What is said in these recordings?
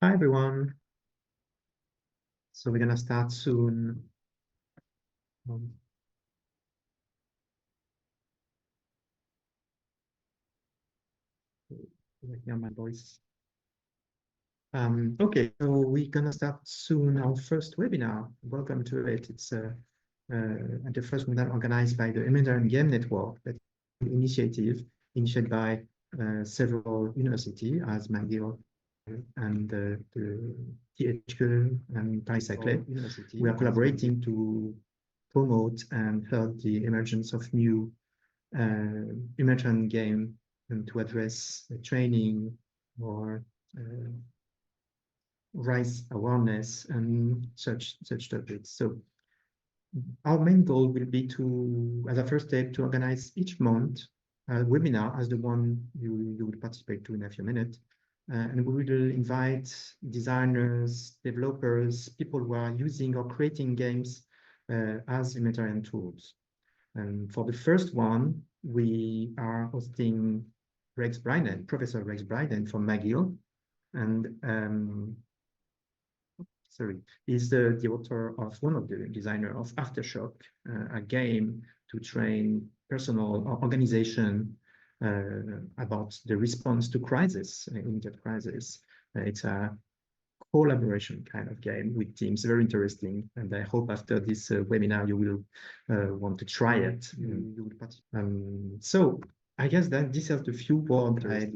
Hi, everyone. So we're going to start soon. You hear my voice. Okay, so we're going to start soon our first webinar. Welcome to it. It's the first webinar organized by the Humanitarian Game Network, that initiative initiated by several universities as McGill and the THQ and Paris Saclay. We are collaborating to promote and help the emergence of new humanitarian game and to address training or raise awareness and such topics. So our main goal will be to, as a first step, to organize each month a webinar as the one you will participate to in a few minutes. And we will invite designers, developers, people who are using or creating games as humanitarian tools. And for the first one, we are hosting Brynen, Professor Rex Brynen from McGill. And he's the author of one of the designer of AFTERSHOCK, a game to train personnel or organization about the response to crisis, immediate crisis. It's a collaboration kind of game with teams, very interesting. And I hope after this webinar, you will want to try it. So I guess that this is the few words I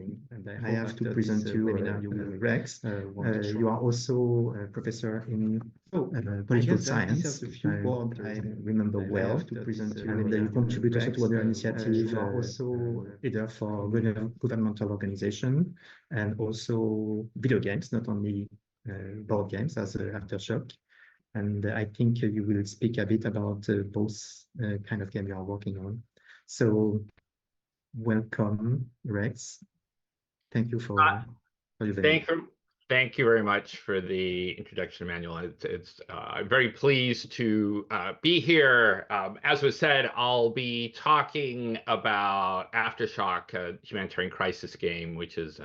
have to present to you, Rex. You are also a professor in political science. I remember well to present you. And you contribute also to other initiatives, also either for governmental organization and also video games, not only board games as AFTERSHOCK. And I think you will speak a bit about both kind of game you are working on. So welcome, Rex. Thank you for your visit. Thank you very much for the introduction, Emmanuel. I'm very pleased to be here. As was said, I'll be talking about AFTERSHOCK, a humanitarian crisis game, which is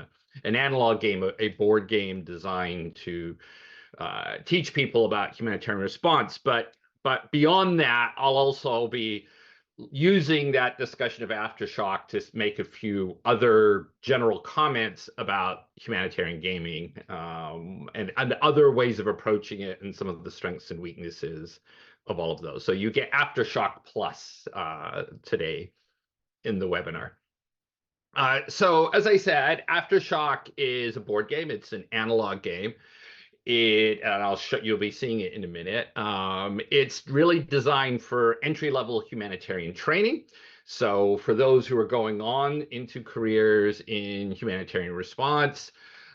an analog game, a board game designed to teach people about humanitarian response. But beyond that, I'll also be using that discussion of AFTERSHOCK to make a few other general comments about humanitarian gaming and other ways of approaching it and some of the strengths and weaknesses of all of those. So you get AFTERSHOCK Plus today in the webinar. So as I said, AFTERSHOCK is a board game. It's an analog game. And you'll be seeing it in a minute. It's really designed for entry-level humanitarian training. So for those who are going on into careers in humanitarian response,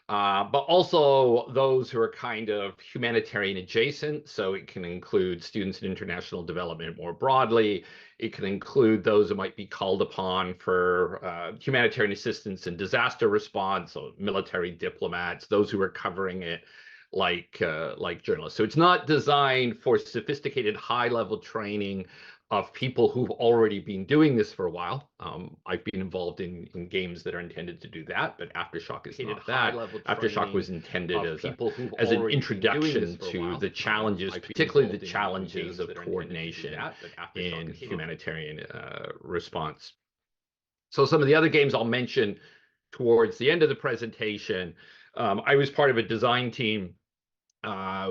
but also those who are kind of humanitarian adjacent. So it can include students in international development more broadly. It can include those who might be called upon for humanitarian assistance and disaster response, so military diplomats, those who are covering it like journalists. So it's not designed for sophisticated high-level training of people who've already been doing this for a while. I've been involved in games that are intended to do that, but AFTERSHOCK is not that. AFTERSHOCK was intended as an introduction to the challenges, particularly the challenges of coordination in humanitarian response. So some of the other games I'll mention towards the end of the presentation. I was part of a design team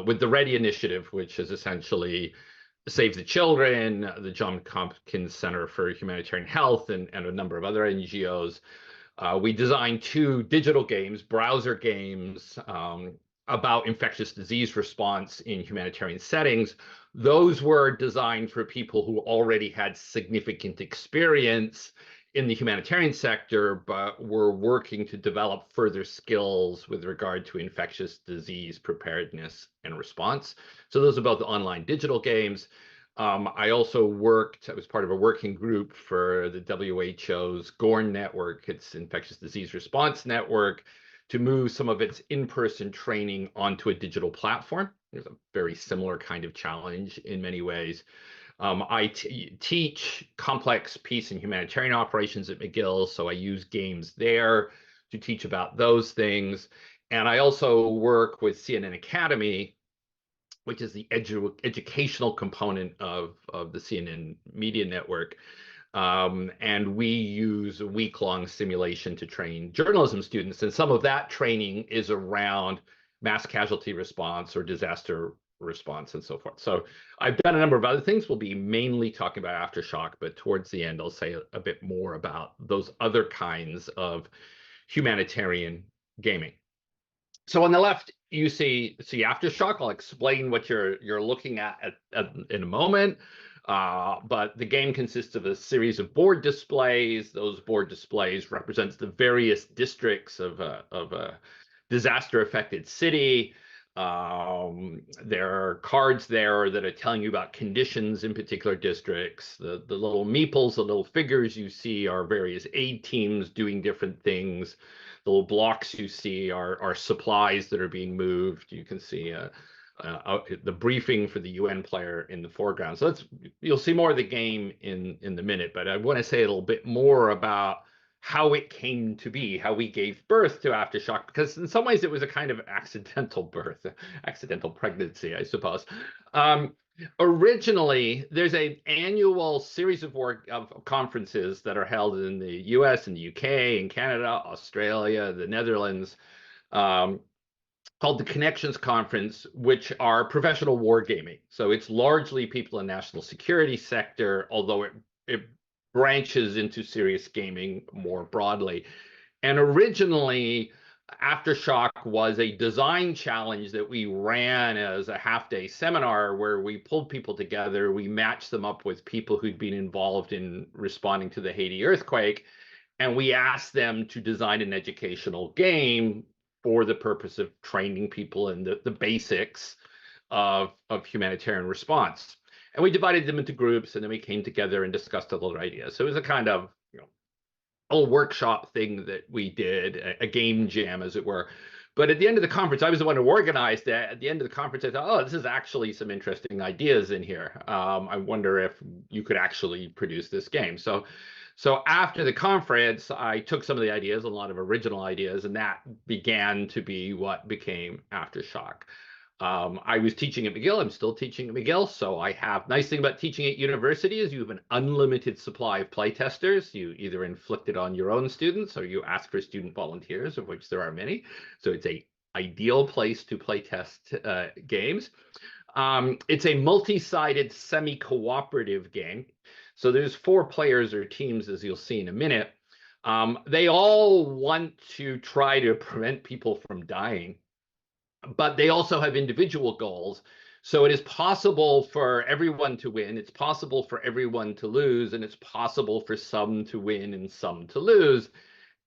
with the READY initiative, which is essentially Save the Children, the John Hopkins Center for Humanitarian Health, and a number of other NGOs. We designed 2 digital games, browser games, about infectious disease response in humanitarian settings. Those were designed for people who already had significant experience in the humanitarian sector, but we're working to develop further skills with regard to infectious disease preparedness and response. So those are both online digital games. I also I was part of a working group for the WHO's GORN network, its infectious disease response network, to move some of its in-person training onto a digital platform. There's a very similar kind of challenge in many ways. I teach complex peace and humanitarian operations at McGill, so I use games there to teach about those things. And I also work with CNN Academy, which is the educational component of the CNN media network. And we use a week-long simulation to train journalism students. And some of that training is around mass casualty response or disaster response and so forth. So I've done a number of other things. We'll be mainly talking about AFTERSHOCK, but towards the end, I'll say a bit more about those other kinds of humanitarian gaming. So on the left, you see AFTERSHOCK. I'll explain what you're looking at in a moment. But the game consists of a series of board displays. Those board displays represents the various districts of a disaster-affected city. There are cards there that are telling you about conditions in particular districts. The little meeples, the little figures you see are various aid teams doing different things. The little blocks you see are supplies that are being moved. You can see the briefing for the UN player in the foreground. So you'll see more of the game in the minute, but I want to say a little bit more about how it came to be, how we gave birth to AFTERSHOCK, because in some ways it was a kind of accidental birth, accidental pregnancy, I suppose. Originally, there's an annual series of conferences that are held in the US and the UK and Canada, Australia, the Netherlands, called the Connections Conference, which are professional wargaming. So it's largely people in national security sector, although it branches into serious gaming more broadly. And originally, AFTERSHOCK was a design challenge that we ran as a half-day seminar where we pulled people together. We matched them up with people who'd been involved in responding to the Haiti earthquake, and we asked them to design an educational game for the purpose of training people in the basics of humanitarian response. And we divided them into groups, and then we came together and discussed other ideas. So it was a kind of a workshop thing that we did, a game jam, as it were. But at the end of the conference, I was the one who organized it. At the end of the conference, I thought, oh, this is actually some interesting ideas in here. I wonder if you could actually produce this game. So after the conference, I took some of the ideas, a lot of original ideas, and that began to be what became AFTERSHOCK. I was teaching at McGill. I'm still teaching at McGill. So I have, nice thing about teaching at university is you have an unlimited supply of playtesters. You either inflict it on your own students or you ask for student volunteers, of which there are many. So it's an ideal place to playtest games. It's a multi-sided semi-cooperative game. So there's 4 players or teams, as you'll see in a minute. They all want to try to prevent people from dying, but they also have individual goals. So it is possible for everyone to win. It's possible for everyone to lose, and it's possible for some to win and some to lose.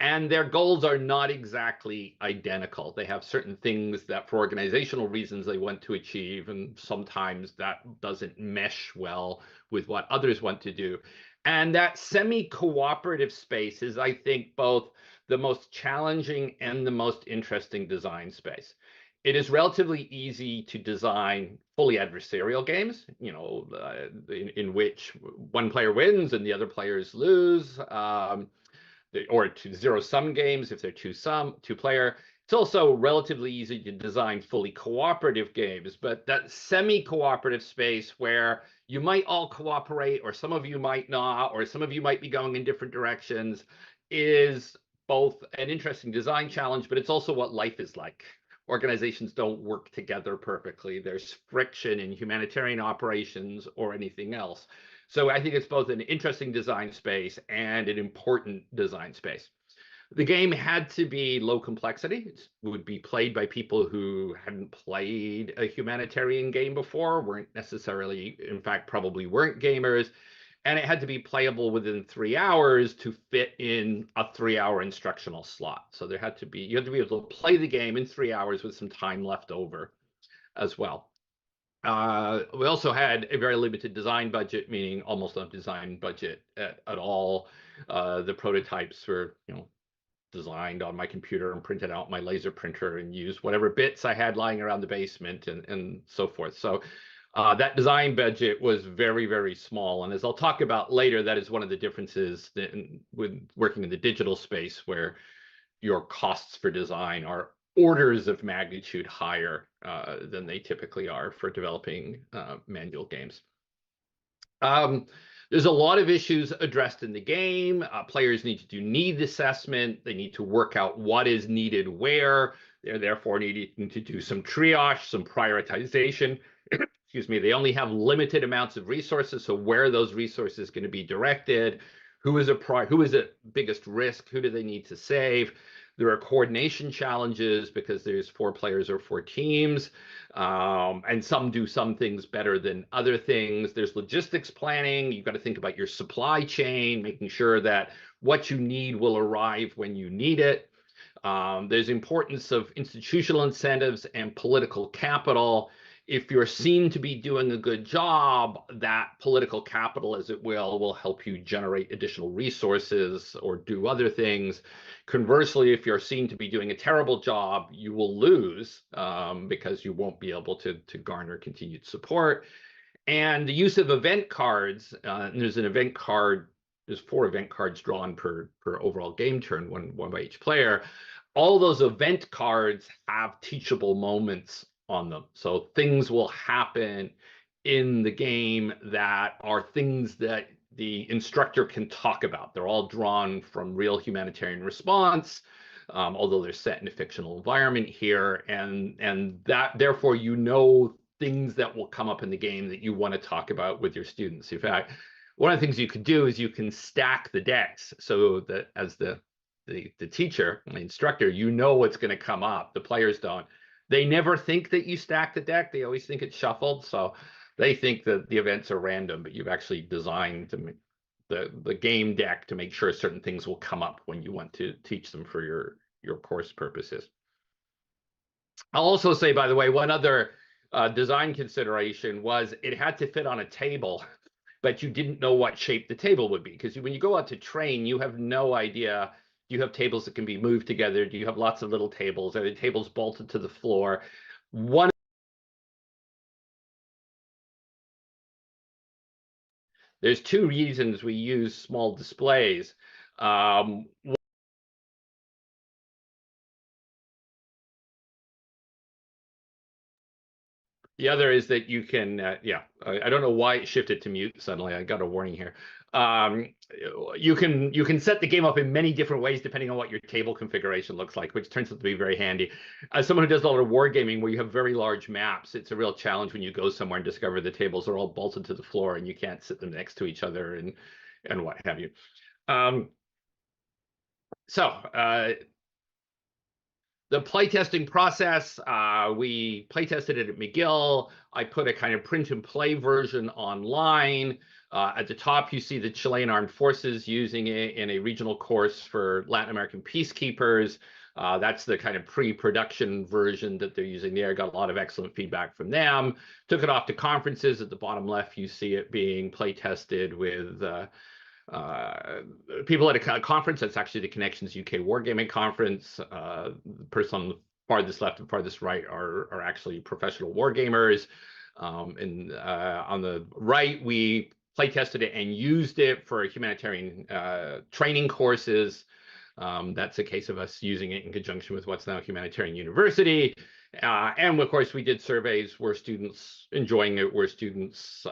And their goals are not exactly identical. They have certain things that for organizational reasons they want to achieve, and sometimes that doesn't mesh well with what others want to do. And that semi-cooperative space is, I think, both the most challenging and the most interesting design space. It is relatively easy to design fully adversarial games, in which one player wins and the other players lose, or to zero-sum games if they're two-player. It's also relatively easy to design fully cooperative games, but that semi-cooperative space where you might all cooperate, or some of you might not, or some of you might be going in different directions, is both an interesting design challenge, but it's also what life is like. Organizations don't work together perfectly. There's friction in humanitarian operations or anything else. So I think it's both an interesting design space and an important design space. The game had to be low complexity. It would be played by people who hadn't played a humanitarian game before, weren't necessarily, in fact, probably weren't gamers. And it had to be playable within 3 hours to fit in a 3-hour instructional slot. So you had to be able to play the game in 3 hours with some time left over as well. We also had a very limited design budget, meaning almost no design budget at all. The prototypes were, designed on my computer and printed out my laser printer and used whatever bits I had lying around the basement and so forth. So that design budget was very, very small. And as I'll talk about later, that is one of the differences with working in the digital space, where your costs for design are orders of magnitude higher than they typically are for developing manual games. There's a lot of issues addressed in the game. Players need to do needs assessment. They need to work out what is needed where. They're therefore needing to do some triage, some prioritization. Excuse me. They only have limited amounts of resources, so where are those resources going to be directed? Who is the biggest risk? Who do they need to save? There are coordination challenges because there's 4 players or 4 teams, and some do some things better than other things. There's logistics planning. You've got to think about your supply chain, making sure that what you need will arrive when you need it. There's importance of institutional incentives and political capital. If you're seen to be doing a good job, that political capital, as it will help you generate additional resources or do other things. Conversely, if you're seen to be doing a terrible job, you will lose because you won't be able to garner continued support. And the use of event cards, and there's 4 event cards drawn per overall game turn, one by each player. All those event cards have teachable moments on them. So things will happen in the game that are things that the instructor can talk about. They're all drawn from real humanitarian response, although they're set in a fictional environment here. And that, therefore, things that will come up in the game that you want to talk about with your students. In fact, one of the things you could do is you can stack the decks so that as the teacher, the instructor, what's going to come up. The players don't. They never think that you stack the deck. They always think it's shuffled. So they think that the events are random, but you've actually designed the game deck to make sure certain things will come up when you want to teach them for your course purposes. I'll also say, by the way, one other design consideration was it had to fit on a table, but you didn't know what shape the table would be. Because when you go out to train, you have no idea. Do you have tables that can be moved together? Do you have lots of little tables? Are the tables bolted to the floor? There's 2 reasons we use small displays. The other is that you can, I don't know why it shifted to mute suddenly. I got a warning here. You can set the game up in many different ways depending on what your table configuration looks like, which turns out to be very handy. As someone who does a lot of wargaming where you have very large maps, it's a real challenge when you go somewhere and discover the tables are all bolted to the floor and you can't sit them next to each other and what have you. The playtesting process, we playtested it at McGill. I put a kind of print and play version online. At the top, you see the Chilean Armed Forces using it in a regional course for Latin American peacekeepers. That's the kind of pre-production version that they're using there. Got a lot of excellent feedback from them. Took it off to conferences. At the bottom left, you see it being playtested with people at a conference. That's actually the Connections UK Wargaming Conference. The person on the farthest left and farthest right are actually professional wargamers. And on the right, we playtested it and used it for humanitarian training courses. That's a case of us using it in conjunction with what's now Humanitarian University. And of course, we did surveys. Were students enjoying it? Were students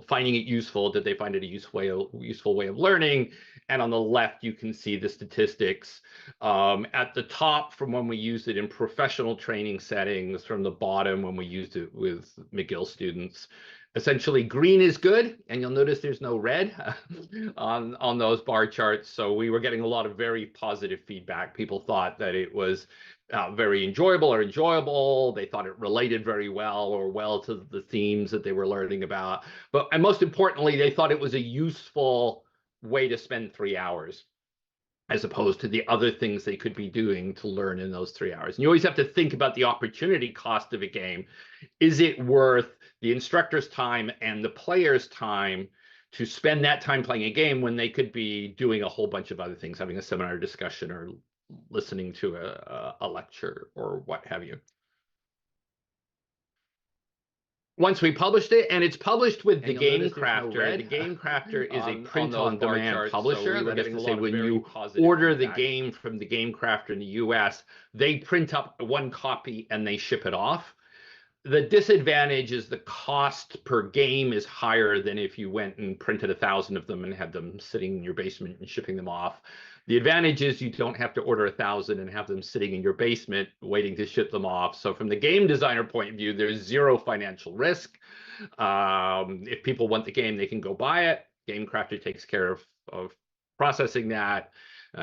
finding it useful? Did they find it a useful way of learning? And on the left, you can see the statistics. At the top, from when we used it in professional training settings, from the bottom, when we used it with McGill students. Essentially, green is good, and you'll notice there's no red on those bar charts. So we were getting a lot of very positive feedback. People thought that it was very enjoyable. They thought it related very well to the themes that they were learning about. And most importantly, they thought it was a useful way to spend 3 hours, as opposed to the other things they could be doing to learn in those 3 hours. And you always have to think about the opportunity cost of a game. Is it worth the instructor's time and the player's time to spend that time playing a game when they could be doing a whole bunch of other things, having a seminar discussion or listening to a lecture or what have you? once we published it, and it's published with the Game Crafter. The Game Crafter is a print-on-demand publisher. That is to say, when you order the game from the Game Crafter in the US, they print up one copy and they ship it off. The disadvantage is the cost per game is higher than if you went and printed 1,000 of them and had them sitting in your basement and shipping them off. The advantage is you don't have to order 1,000 and have them sitting in your basement waiting to ship them off. So from the game designer point of view, there's zero financial risk. If people want the game, they can go buy it. Game Crafter takes care of processing that.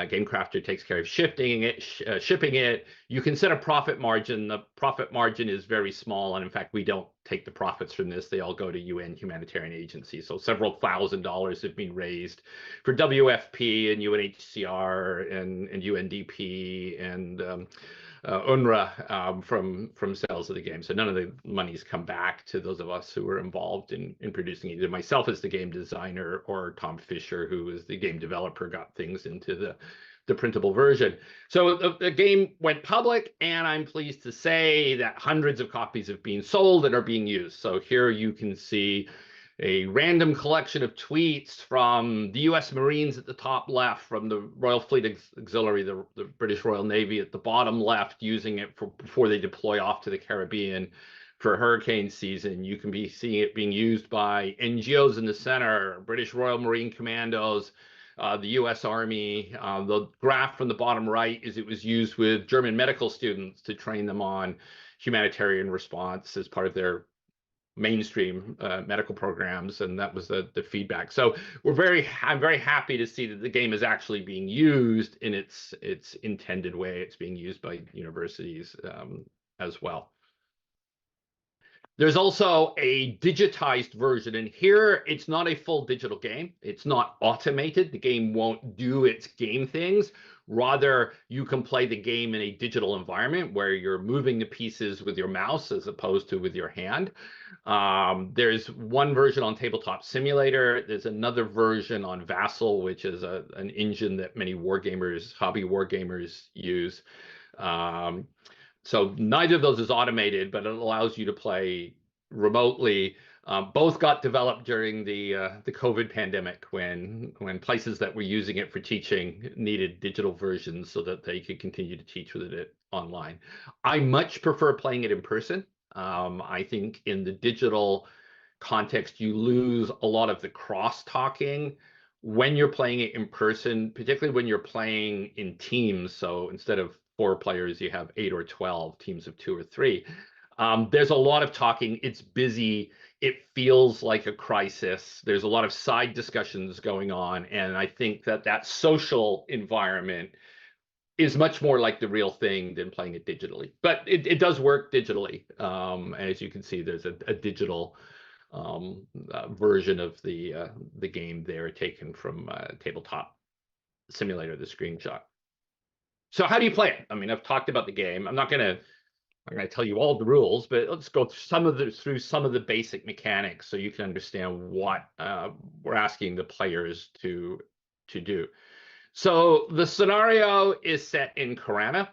Game Crafter takes care of shipping it. You can set a profit margin. The profit margin is very small, and in fact, we don't take the profits from this. They all go to UN Humanitarian agencies. So several $1,000s have been raised for WFP and UNHCR and UNDP and UNRWA from sales of the game. So none of the money's come back to those of us who were involved in producing either myself as the game designer or Tom Fisher, who is the game developer, got things into the printable version. So the game went public, and I'm pleased to say that hundreds of copies have been sold and are being used. So here you can see a random collection of tweets from the US Marines at the top left, from the Royal Fleet Auxiliary, the British Royal Navy at the bottom left, using it before they deploy off to the Caribbean for hurricane season. You can be seeing it being used by NGOs in the center, British Royal Marine Commandos, the US Army. The graph from the bottom right is it was used with German medical students to train them on humanitarian response as part of their mainstream medical programs, and that was the feedback. So I'm very happy to see that the game is actually being used in its intended way. It's being used by universities as well. There's also a digitized version, and here it's not a full digital game. It's not automated. The game won't do its game things. Rather, you can play the game in a digital environment where you're moving the pieces with your mouse as opposed to with your hand. There's one version on Tabletop Simulator. There's another version on Vassal, which is an engine that many hobby wargamers use. So neither of those is automated, but it allows you to play remotely. Both got developed during the COVID pandemic when places that were using it for teaching needed digital versions so that they could continue to teach with it online. I much prefer playing it in person. I think in the digital context, you lose a lot of the cross-talking when you're playing it in person, particularly when you're playing in teams. So instead of 4 players, you have 8 or 12 teams of 2 or 3. There's a lot of talking. It's busy. It feels like a crisis. There's a lot of side discussions going on. And I think that social environment is much more like the real thing than playing it digitally. But it does work digitally. And as you can see, there's a digital version of the game there taken from Tabletop Simulator, the screenshot. So how do you play it? I mean, I've talked about the game. I'm not going to tell you all the rules, but let's go through some of the basic mechanics so you can understand what we're asking the players to do. So the scenario is set in Karana.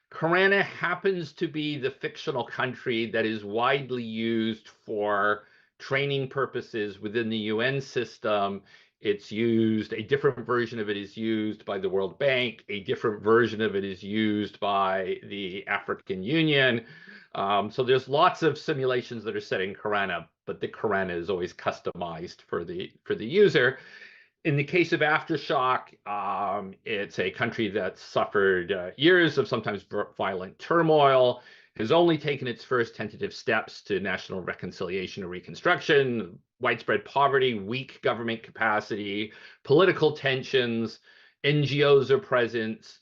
Karana happens to be the fictional country that is widely used for training purposes within the UN system. It's used, a different version of it is used by the World Bank, a different version of it is used by the African Union. So there's lots of simulations that are set in Karana, but the Karana is always customized for the user. In the case of AFTERSHOCK, it's a country that suffered years of sometimes violent turmoil, has only taken its first tentative steps to national reconciliation and reconstruction, widespread poverty, weak government capacity, political tensions, NGOs are present,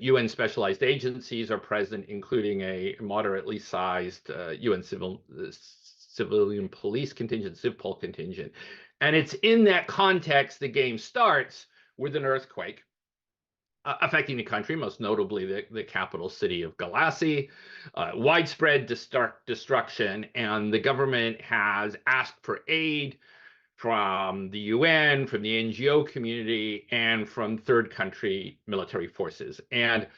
UN specialized agencies are present, including a moderately sized UN civilian police contingent, CivPol contingent. And it's in that context the game starts with an earthquake affecting the country, most notably the capital city of Galassi, widespread destruction, and the government has asked for aid from the UN, from the NGO community, and from third country military forces. And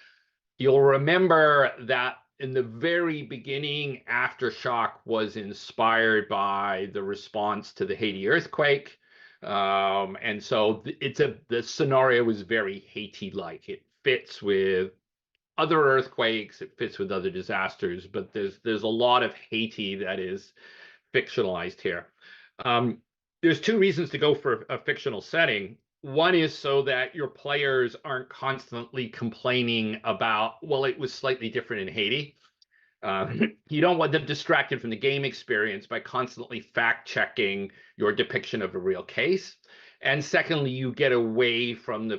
you'll remember that in the very beginning, AFTERSHOCK was inspired by the response to the Haiti earthquake. And so the scenario is very Haiti-like. It fits with other earthquakes, it fits with other disasters, but there's a lot of Haiti that is fictionalized here. There's two reasons to go for a fictional setting. One is so that your players aren't constantly complaining about, well, it was slightly different in Haiti. You don't want them distracted from the game experience by constantly fact-checking your depiction of a real case. And secondly, you get away from the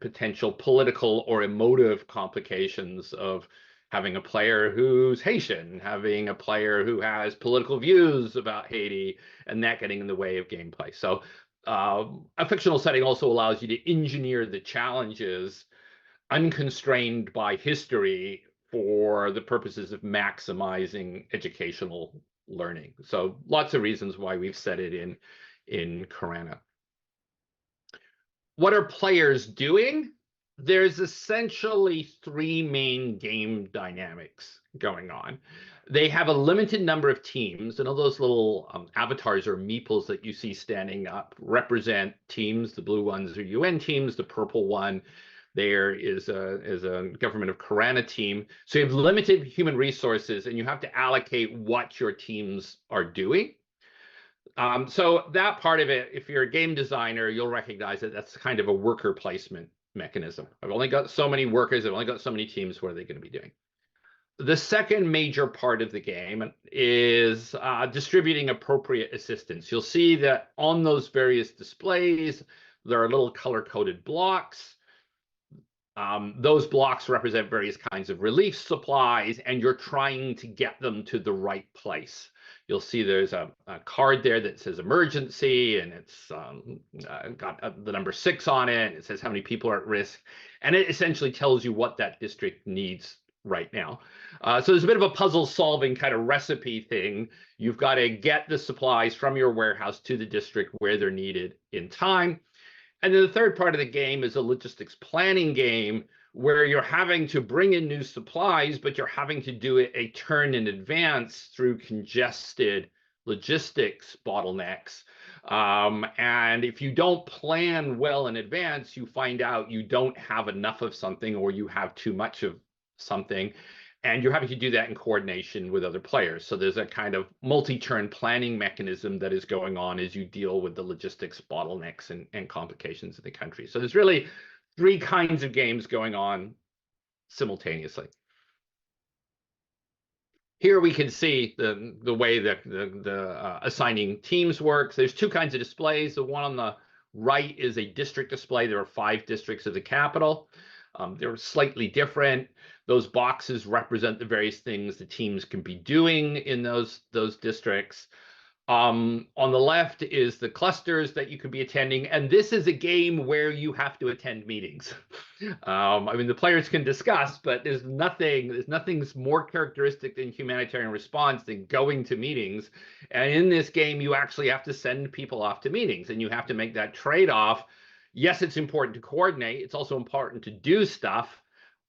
potential political or emotive complications of having a player who's Haitian, having a player who has political views about Haiti, and that getting in the way of gameplay. So a fictional setting also allows you to engineer the challenges unconstrained by history for the purposes of maximizing educational learning. So lots of reasons why we've set it in Karana. What are players doing? There's essentially three main game dynamics going on. They have a limited number of teams, and all those little avatars or meeples that you see standing up represent teams. The blue ones are UN teams. The purple one there is a Government of Karana team. So you have limited human resources, and you have to allocate what your teams are doing. So that part of it, if you're a game designer, you'll recognize that that's kind of a worker placement mechanism. I've only got so many workers, I've only got so many teams, what are they going to be doing? The second major part of the game is distributing appropriate assistance. You'll see that on those various displays, there are little color-coded blocks. Those blocks represent various kinds of relief supplies, and you're trying to get them to the right place. You'll see there's a card there that says emergency, and it's got the number 6 on it. It says how many people are at risk, and it essentially tells you what that district needs right now. So there's a bit of a puzzle solving kind of recipe thing. You've got to get the supplies from your warehouse to the district where they're needed in time. And then the third part of the game is a logistics planning game where you're having to bring in new supplies, but you're having to do it a turn in advance through congested logistics bottlenecks. And if you don't plan well in advance, you find out you don't have enough of something or you have too much of something. And you're having to do that in coordination with other players. So there's a kind of multi-turn planning mechanism that is going on as you deal with the logistics bottlenecks and complications of the country. So there's really three kinds of games going on simultaneously. Here we can see the way that the assigning teams works. There's two kinds of displays. The one on the right is a district display. There are 5 districts of the capital. They're slightly different. Those boxes represent the various things the teams can be doing in those districts. On the left is the clusters that you could be attending, and this is a game where you have to attend meetings. I mean, the players can discuss, but there's nothing more characteristic than humanitarian response than going to meetings. And in this game, you actually have to send people off to meetings, and you have to make that trade-off. Yes, it's important to coordinate. It's also important to do stuff.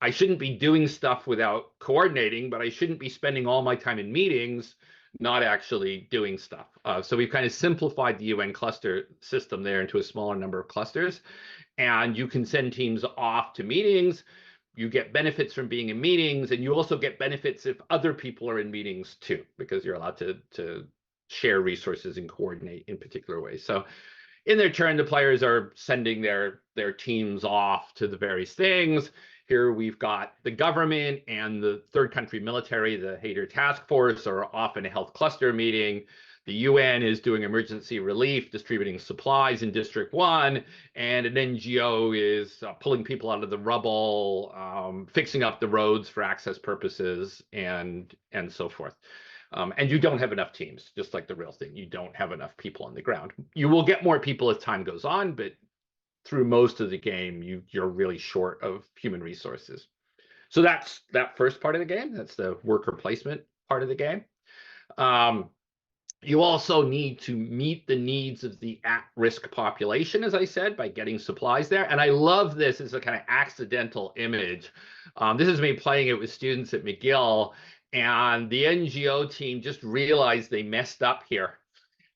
I shouldn't be doing stuff without coordinating, but I shouldn't be spending all my time in meetings not actually doing stuff. So we've kind of simplified the UN cluster system there into a smaller number of clusters. And you can send teams off to meetings. You get benefits from being in meetings, and you also get benefits if other people are in meetings too, because you're allowed to share resources and coordinate in particular ways. So in their turn, the players are sending their teams off to the various things. Here we've got the government and the third country military, the Haiti task force, are off in a health cluster meeting. The UN is doing emergency relief, distributing supplies in District 1, and an NGO is pulling people out of the rubble, fixing up the roads for access purposes, and so forth. And you don't have enough teams, just like the real thing. You don't have enough people on the ground. You will get more people as time goes on, but through most of the game, you're really short of human resources. So that's that first part of the game. That's the worker placement part of the game. You also need to meet the needs of the at-risk population, as I said, by getting supplies there. And I love this as a kind of accidental image. This is me playing it with students at McGill, and the NGO team just realized they messed up here.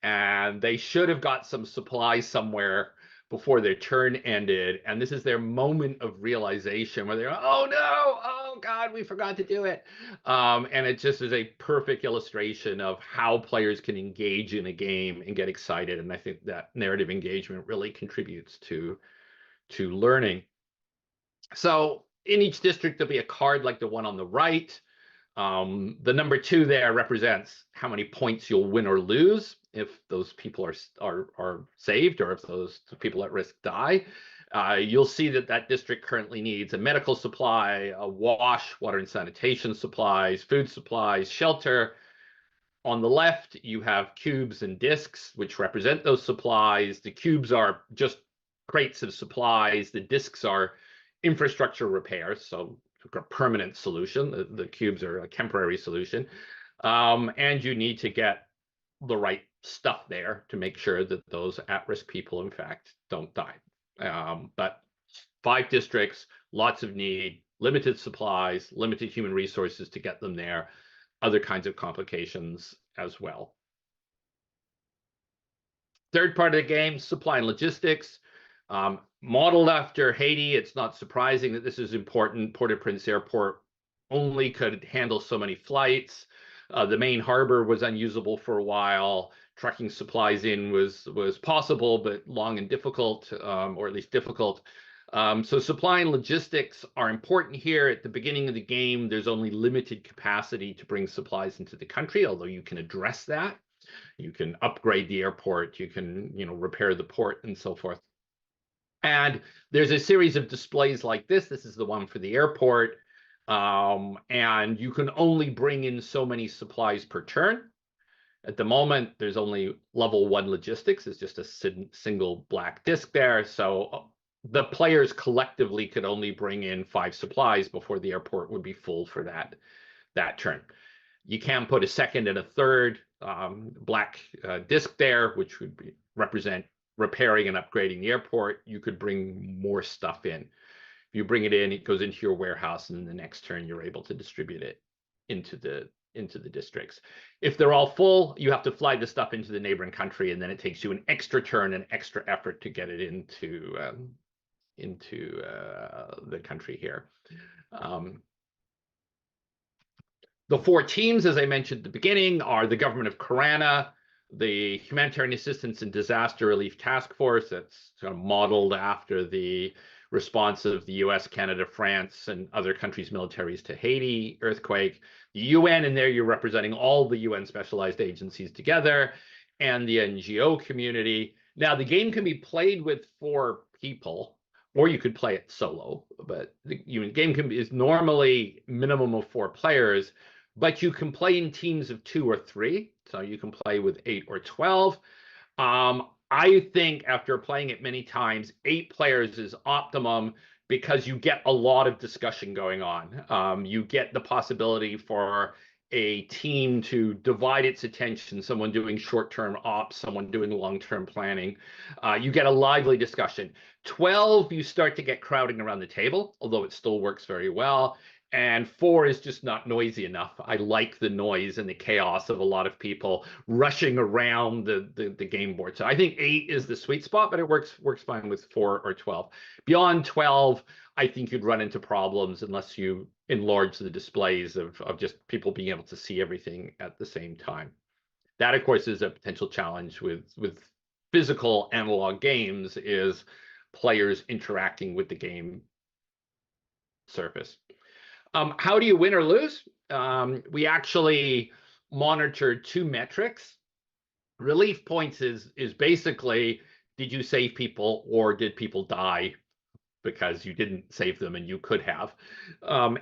And they should have got some supplies somewhere before their turn ended. And this is their moment of realization where they're, oh no, oh God, we forgot to do it. And it just is a perfect illustration of how players can engage in a game and get excited. And I think that narrative engagement really contributes to learning. So in each district, there'll be a card like the one on the right. The number 2 there represents how many points you'll win or lose if those people are saved, or if those people at risk die. You'll see that that district currently needs a medical supply, a wash, water and sanitation supplies, food supplies, shelter. On the left, you have cubes and discs, which represent those supplies. The cubes are just crates of supplies. The discs are infrastructure repairs, so a permanent solution. The cubes are a temporary solution. And you need to get the right stuff there to make sure that those at-risk people, in fact, don't die. But 5 districts, lots of need, limited supplies, limited human resources to get them there, other kinds of complications as well. Third part of the game, supply and logistics. Modeled after Haiti, it's not surprising that this is important. Port-au-Prince Airport only could handle so many flights. The main harbor was unusable for a while. Trucking supplies in was possible, but long and difficult, or at least difficult. So supply and logistics are important here. At the beginning of the game, there's only limited capacity to bring supplies into the country, although you can address that. You can upgrade the airport, you can, repair the port and so forth. And there's a series of displays like this. This is the one for the airport. And you can only bring in so many supplies per turn. At the moment, there's only level 1 logistics. It's just a single black disc there. So the players collectively could only bring in 5 supplies before the airport would be full for that turn. You can put a second and a third black disc there, which would represent repairing and upgrading the airport. You could bring more stuff in. If you bring it in, it goes into your warehouse, and then the next turn you're able to distribute it into the districts. If they're all full, you have to fly the stuff into the neighboring country, and then it takes you an extra turn and extra effort to get it into the country here. The 4 teams, as I mentioned at the beginning, are the government of Corana, the Humanitarian Assistance and Disaster Relief Task Force, that's sort of modeled after the response of the US, Canada, France, and other countries' militaries to Haiti earthquake. The UN, in there you're representing all the UN specialized agencies together, and the NGO community. Now, the game can be played with 4 people, or you could play it solo, but the game is normally minimum of 4 players, but you can play in teams of 2 or 3. So you can play with 8 or 12. I think after playing it many times, 8 players is optimum because you get a lot of discussion going on. You get the possibility for a team to divide its attention, someone doing short-term ops, someone doing long-term planning. You get a lively discussion. 12, you start to get crowding around the table, although it still works very well. And 4 is just not noisy enough. I like the noise and the chaos of a lot of people rushing around the game board. So I think 8 is the sweet spot, but it works fine with 4 or 12. Beyond 12, I think you'd run into problems unless you enlarge the displays of just people being able to see everything at the same time. That, of course, is a potential challenge with physical analog games, is players interacting with the game surface. How do you win or lose? We actually monitored 2 metrics. Relief points is basically, did you save people or did people die because you didn't save them and you could have?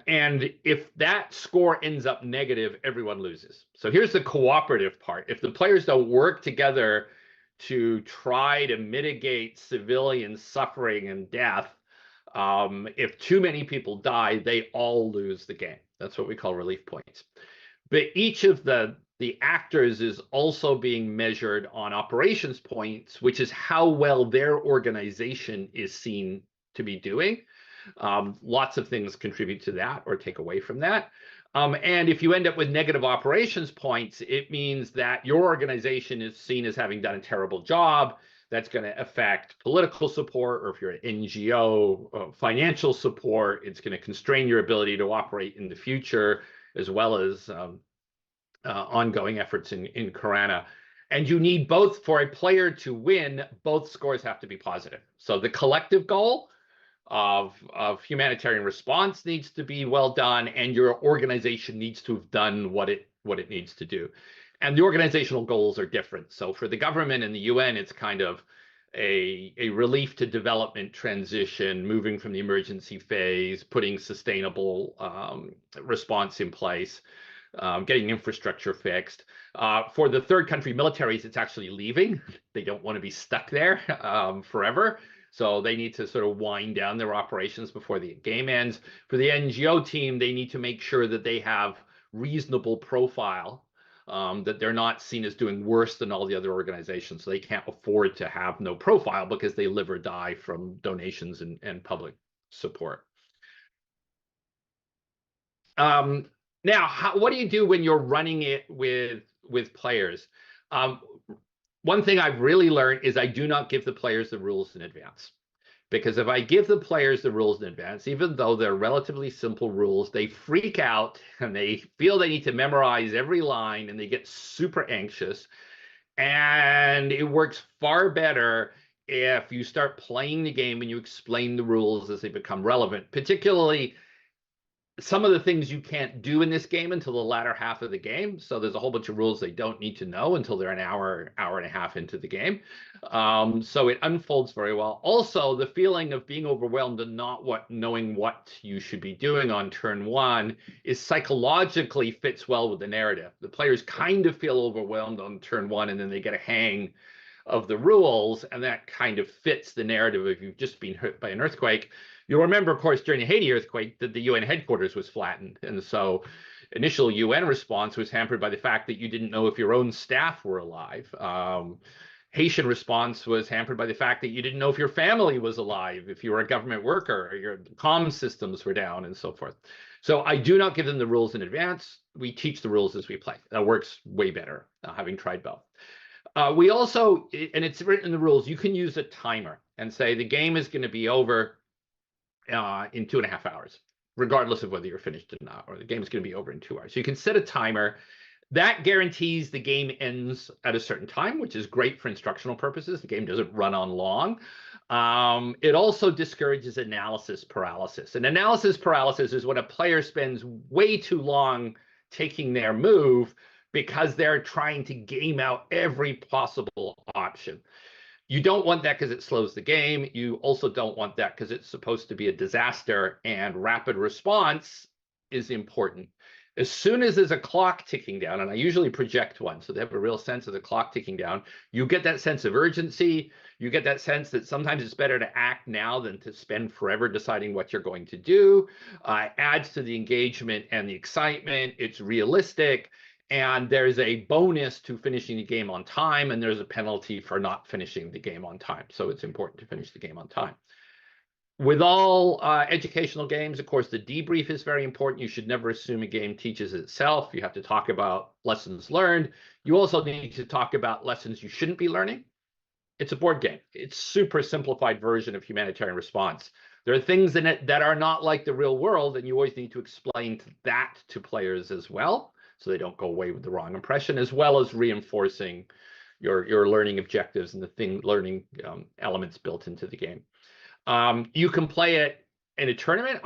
And if that score ends up negative, everyone loses. So here's the cooperative part. If the players don't work together to try to mitigate civilian suffering and death, if too many people die, they all lose the game. That's what we call relief points. But each of the the actors is also being measured on operations points, which is how well their organization is seen to be doing. Lots of things contribute to that or take away from that. And if you end up with negative operations points, it means that your organization is seen as having done a terrible job. That's going to affect political support, or if you're an NGO, financial support. It's going to constrain your ability to operate in the future, as well as ongoing efforts in Corana. And you need both. For a player to win, both scores have to be positive. So the collective goal of humanitarian response needs to be well done, and your organization needs to have done what it needs to do. And the organizational goals are different. So for the government and the UN, it's kind of a relief to development transition, moving from the emergency phase, putting sustainable response in place, getting infrastructure fixed. For the third country militaries, it's actually leaving. They don't want to be stuck there forever. So they need to sort of wind down their operations before the game ends. For the NGO team, they need to make sure that they have reasonable profile, that they're not seen as doing worse than all the other organizations. So they can't afford to have no profile because they live or die from donations and public support. Now, what do you do when you're running it with players? One thing I've really learned is I do not give the players the rules in advance. Because if I give the players the rules in advance, even though they're relatively simple rules, they freak out and they feel they need to memorize every line and they get super anxious. And it works far better if you start playing the game and you explain the rules as they become relevant, particularly some of the things you can't do in this game until the latter half of the game. So there's a whole bunch of rules they don't need to know until they're an hour and a half into the game. So it unfolds very well. Also, the feeling of being overwhelmed and not knowing what you should be doing on turn one is psychologically fits well with the narrative. The players kind of feel overwhelmed on turn one, and then they get a hang of the rules, and that kind of fits the narrative if you've just been hit by an earthquake. You'll remember, of course, during the Haiti earthquake, that the UN headquarters was flattened. And so initial UN response was hampered by the fact that you didn't know if your own staff were alive. Haitian response was hampered by the fact that you didn't know if your family was alive, if you were a government worker, or your comm systems were down, and so forth. So I do not give them the rules in advance. We teach the rules as we play. That works way better, having tried both. We also, and it's written in the rules, you can use a timer and say the game is going to be over in 2.5 hours, regardless of whether you're finished or not, or the game is going to be over in 2 hours. So you can set a timer. That guarantees the game ends at a certain time, which is great for instructional purposes. The game doesn't run on long. It also discourages analysis paralysis. And analysis paralysis is when a player spends way too long taking their move because they're trying to game out every possible option. You don't want that because it slows the game. You also don't want that because it's supposed to be a disaster, and rapid response is important. As soon as there's a clock ticking down, and I usually project one, so they have a real sense of the clock ticking down, you get that sense of urgency. You get that sense that sometimes it's better to act now than to spend forever deciding what you're going to do. Adds to the engagement and the excitement. It's realistic. And there's a bonus to finishing the game on time, and there's a penalty for not finishing the game on time. So it's important to finish the game on time. With all educational games, of course, the debrief is very important. You should never assume a game teaches itself. You have to talk about lessons learned. You also need to talk about lessons you shouldn't be learning. It's a board game. It's a super simplified version of humanitarian response. There are things in it that are not like the real world, and you always need to explain that to players as well, so they don't go away with the wrong impression, as well as reinforcing your learning objectives and the learning elements built into the game. You can play it in a tournament.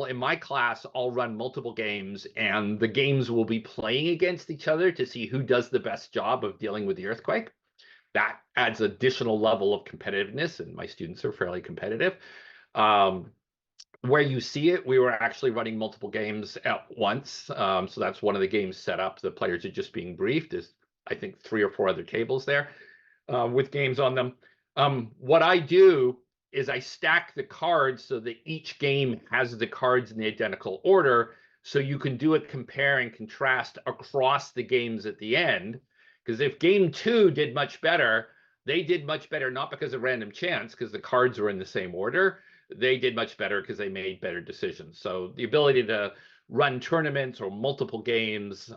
In my class, I'll run multiple games, and the games will be playing against each other to see who does the best job of dealing with the earthquake. That adds additional level of competitiveness, and my students are fairly competitive. Where you see it, we were actually running multiple games at once. So that's one of the games set up. The players are just being briefed. There's, I think, 3 or 4 other tables there with games on them. What I do is I stack the cards so that each game has the cards in the identical order. so you can do a compare and contrast across the games at the end. Because if game 2 did much better, they did much better not because of random chance, because the cards were in the same order. They did much better because they made better decisions. So the ability to run tournaments or multiple games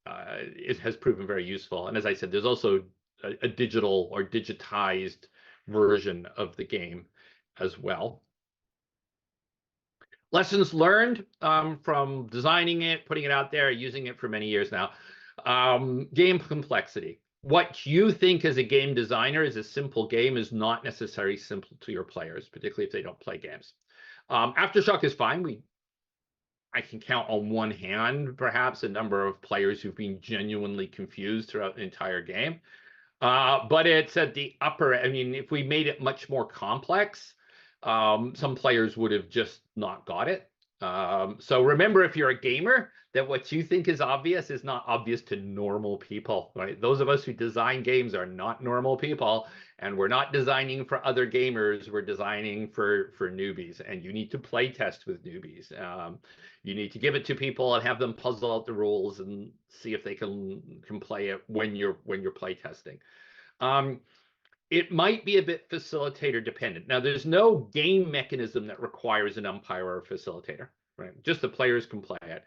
it has proven very useful. And as I said, there's also a digital or digitized version of the game as well. Lessons learned from designing it, putting it out there, using it for many years now. Game complexity. What you think as a game designer is a simple game is not necessarily simple to your players, particularly if they don't play games. Aftershock is fine. I can count on one hand, perhaps, a number of players who've been genuinely confused throughout the entire game. But it's at the upper, I mean, if we made it much more complex, some players would have just not got it. So remember, if you're a gamer, that what you think is obvious is not obvious to normal people, right? Those of us who design games are not normal people, and we're not designing for other gamers. We're designing for newbies, and you need to play test with newbies. You need to give it to people and have them puzzle out the rules and see if they can play it when you're play testing. It might be a bit facilitator dependent. Now, there's no game mechanism that requires an umpire or a facilitator, right? Just the players can play it.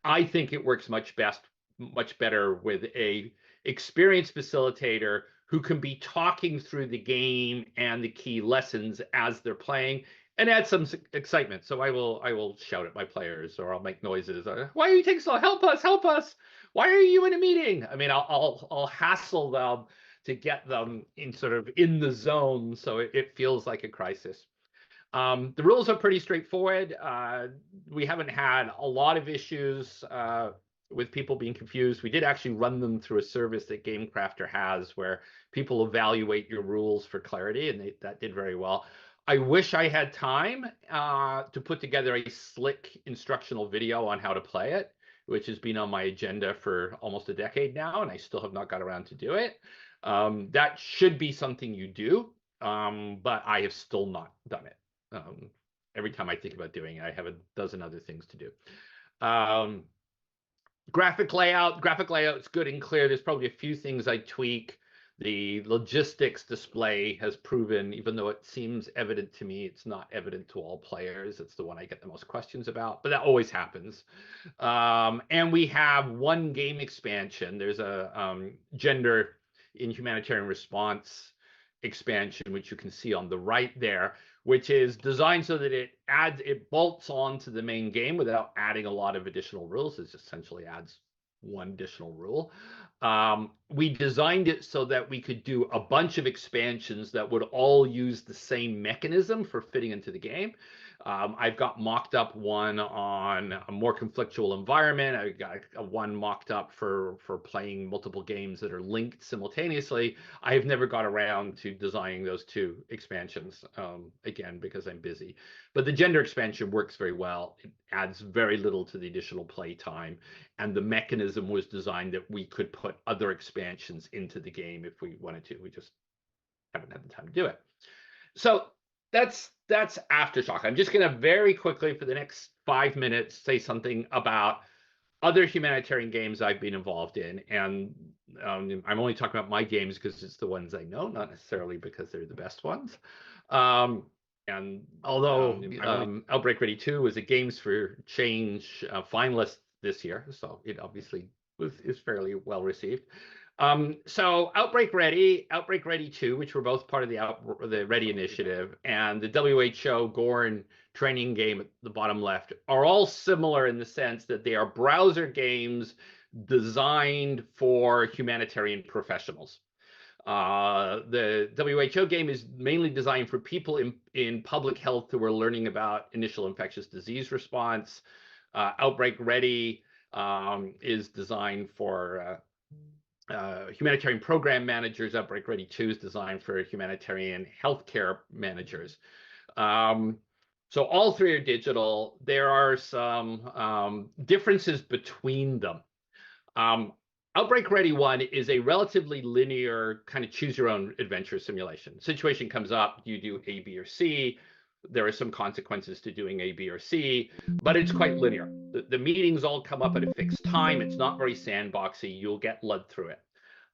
I think it works much better with a experienced facilitator who can be talking through the game and the key lessons as they're playing and add some excitement. So I will shout at my players, or I'll make noises. Why are you taking so long? Help us, help us. Why are you in a meeting? I mean, I'll hassle them to get them in sort of in the zone so it feels like a crisis. The rules are pretty straightforward. We haven't had a lot of issues with people being confused. We did actually run them through a service that GameCrafter has where people evaluate your rules for clarity, and that did very well. I wish I had time to put together a slick instructional video on how to play it, which has been on my agenda for almost a decade now, and I still have not got around to do it. That should be something you do, but I have still not done it. Every time I think about doing it, I have a dozen other things to do. Graphic layout is good and clear. There's probably a few things I tweak. The logistics display has proven, even though it seems evident to me, it's not evident to all players. It's the one I get the most questions about, but that always happens. And we have one game expansion. There's a gender in humanitarian response expansion, which you can see on the right there, which is designed so that it bolts onto the main game without adding a lot of additional rules. It essentially adds one additional rule. We designed it so that we could do a bunch of expansions that would all use the same mechanism for fitting into the game. I've got mocked up one on a more conflictual environment. I've got one mocked up for playing multiple games that are linked simultaneously. I have never got around to designing those two expansions, again, because I'm busy. But the gender expansion works very well. It adds very little to the additional play time. And the mechanism was designed that we could put other expansions into the game if we wanted to. We just haven't had the time to do it. So that's Aftershock. I'm just going to very quickly, for the next 5 minutes, say something about other humanitarian games I've been involved in. And I'm only talking about my games because it's the ones I know, not necessarily because they're the best ones. And although Outbreak Ready 2 was a Games for Change finalist this year, so it obviously is fairly well received. So Outbreak Ready 2, which were both part of the Ready initiative, and the WHO Gorn training game at the bottom left are all similar in the sense that they are browser games designed for humanitarian professionals. The WHO game is mainly designed for people in public health who are learning about initial infectious disease response. Outbreak Ready is designed for humanitarian program managers. Outbreak Ready 2 is designed for humanitarian healthcare managers. So all three are digital. There are some differences between them. Outbreak Ready 1 is a relatively linear kind of choose your own adventure simulation. Situation comes up, you do A, B, or C. There are some consequences to doing A, B, or C, but it's quite linear. The meetings all come up at a fixed time. It's not very sandboxy. You'll get led through it.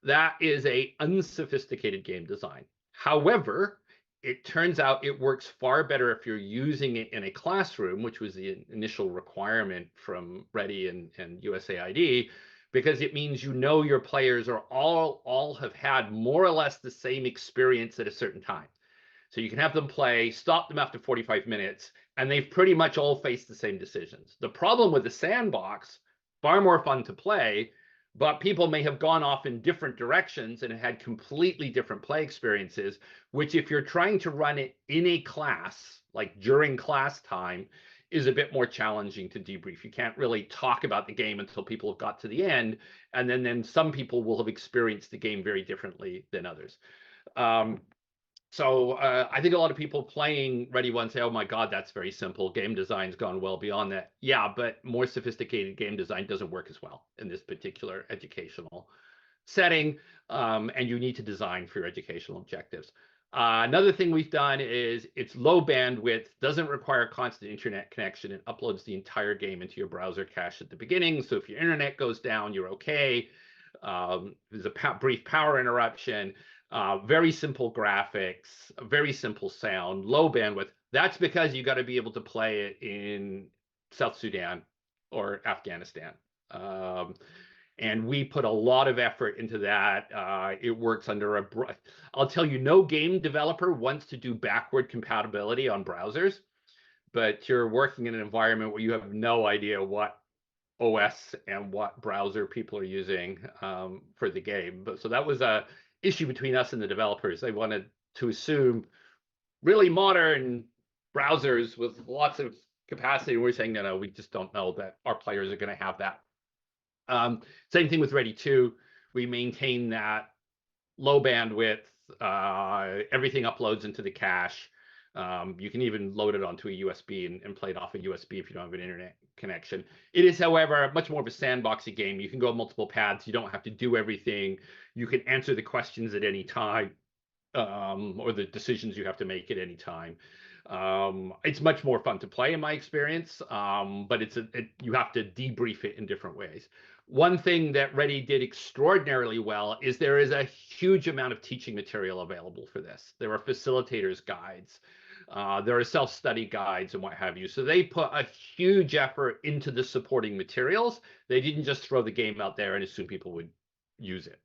That is a unsophisticated game design. However, it turns out it works far better if you're using it in a classroom, which was the initial requirement from Ready and USAID, because it means you know your players are all have had more or less the same experience at a certain time. So you can have them play, stop them after 45 minutes, and they've pretty much all faced the same decisions. The problem with the sandbox, far more fun to play, but people may have gone off in different directions and had completely different play experiences, which if you're trying to run it in a class, like during class time, is a bit more challenging to debrief. You can't really talk about the game until people have got to the end, and then some people will have experienced the game very differently than others. So I think a lot of people playing Ready One say, oh my God, that's very simple. Game design's gone well beyond that. Yeah, but more sophisticated game design doesn't work as well in this particular educational setting, and you need to design for your educational objectives. Another thing we've done is it's low bandwidth, doesn't require constant internet connection. It uploads the entire game into your browser cache at the beginning. So if your internet goes down, you're okay. There's a brief power interruption. Very simple graphics, very simple sound, low bandwidth. That's because you got to be able to play it in South Sudan or Afghanistan. And we put a lot of effort into that. It works under I'll tell you, no game developer wants to do backward compatibility on browsers, but you're working in an environment where you have no idea what OS and what browser people are using for the game. So that was a issue between us and the developers. They wanted to assume really modern browsers with lots of capacity. We're saying, no, we just don't know that our players are going to have that. Same thing with Ready 2. We maintain that low bandwidth. Everything uploads into the cache. You can even load it onto a USB and play it off a USB if you don't have an internet connection. It is, however, much more of a sandboxy game. You can go multiple paths. You don't have to do everything. You can answer the questions at any time, or the decisions you have to make at any time. It's much more fun to play in my experience, but you have to debrief it in different ways. One thing that Ready did extraordinarily well is there is a huge amount of teaching material available for this. There are facilitators' guides. There are self-study guides and what have you. So they put a huge effort into the supporting materials. They didn't just throw the game out there and assume people would use it.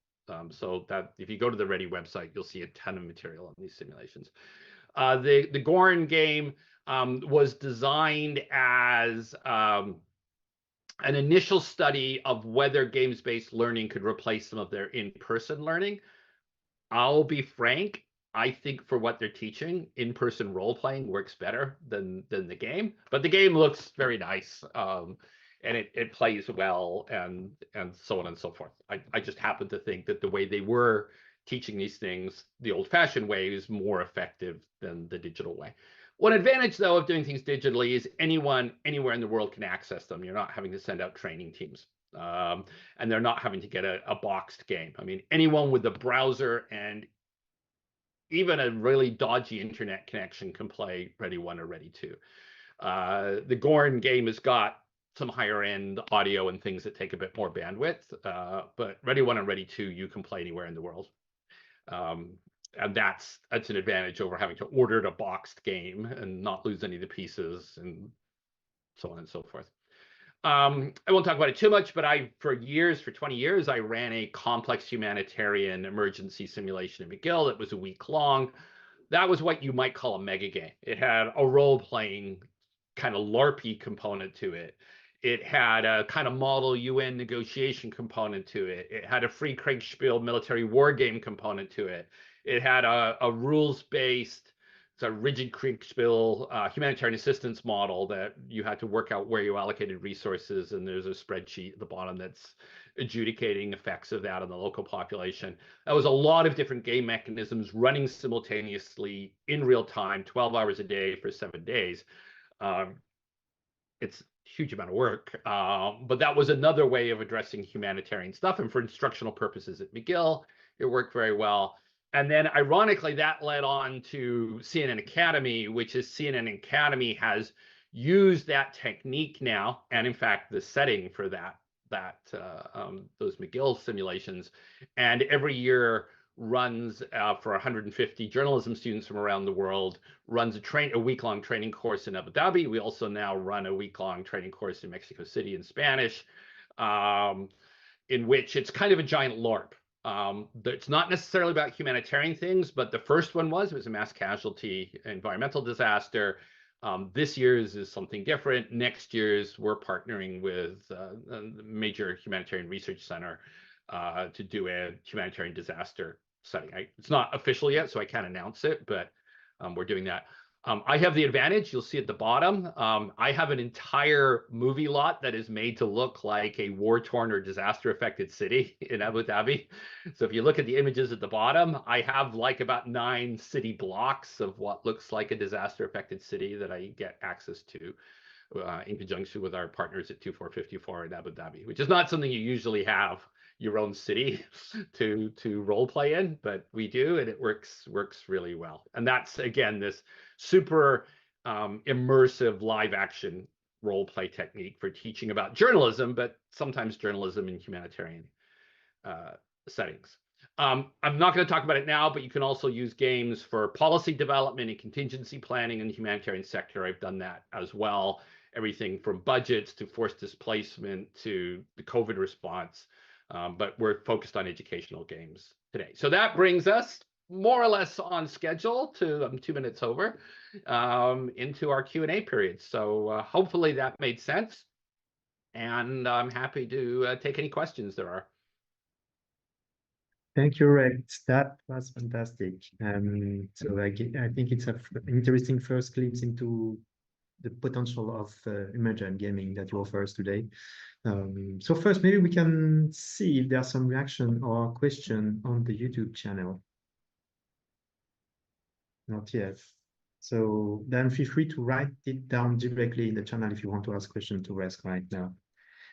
So that if you go to the Ready website, you'll see a ton of material on these simulations. The Gorn game was designed as an initial study of whether games-based learning could replace some of their in-person learning. I'll be frank, I think for what they're teaching, in-person role-playing works better than the game, but the game looks very nice, and it plays well, and so on and so forth. I just happen to think that the way they were teaching these things, the old-fashioned way, is more effective than the digital way. One advantage, though, of doing things digitally is anyone, anywhere in the world can access them. You're not having to send out training teams, and they're not having to get a boxed game. I mean, anyone with a browser and even a really dodgy internet connection can play Ready 1 or Ready 2. The Gorn game has got some higher end audio and things that take a bit more bandwidth, but Ready 1 and Ready 2, you can play anywhere in the world. And that's an advantage over having to order a boxed game and not lose any of the pieces and so on and so forth. I won't talk about it too much, but for 20 years, I ran a complex humanitarian emergency simulation in McGill that was a week long. That was what you might call a mega game. It had a role-playing kind of LARPy component to it. It had a kind of model UN negotiation component to it. It had a free Kriegspiel military war game component to it. It had a rules-based, it's a rigid Kriegspiel humanitarian assistance model that you had to work out where you allocated resources, and there's a spreadsheet at the bottom that's adjudicating effects of that on the local population. That was a lot of different game mechanisms running simultaneously in real time, 12 hours a day for 7 days. It's a huge amount of work, but that was another way of addressing humanitarian stuff. And for instructional purposes at McGill, it worked very well. And then ironically, that led on to CNN Academy, which is CNN Academy has used that technique now, and in fact, the setting for those McGill simulations, and every year runs for 150 journalism students from around the world, runs a week-long training course in Abu Dhabi. We also now run a week-long training course in Mexico City in Spanish, in which it's kind of a giant LARP. It's not necessarily about humanitarian things, but the first one it was a mass casualty environmental disaster. This year's is something different. Next year's, we're partnering with the major humanitarian research center to do a humanitarian disaster setting. It's not official yet, so I can't announce it, but we're doing that. I have the advantage, you'll see at the bottom, I have an entire movie lot that is made to look like a war-torn or disaster-affected city in Abu Dhabi. So if you look at the images at the bottom, I have like about 9 city blocks of what looks like a disaster-affected city that I get access to in conjunction with our partners at 2454 in Abu Dhabi, which is not something you usually have your own city to role play in, but we do, and it works really well. And that's, again, this super immersive live action role play technique for teaching about journalism, but sometimes journalism in humanitarian settings. I'm not going to talk about it now, but you can also use games for policy development and contingency planning in the humanitarian sector. I've done that as well. Everything from budgets to forced displacement to the COVID response. But we're focused on educational games today. So that brings us more or less on schedule to 2 minutes over into our Q&A period. So hopefully that made sense. And I'm happy to take any questions there are. Thank you, Rex. That was fantastic. So I think it's an interesting first glimpse into the potential of emergent gaming that you offer us today. So first, maybe we can see if there's some reaction or question on the YouTube channel. Not yet. So then feel free to write it down directly in the channel if you want to ask a question to Rex right now.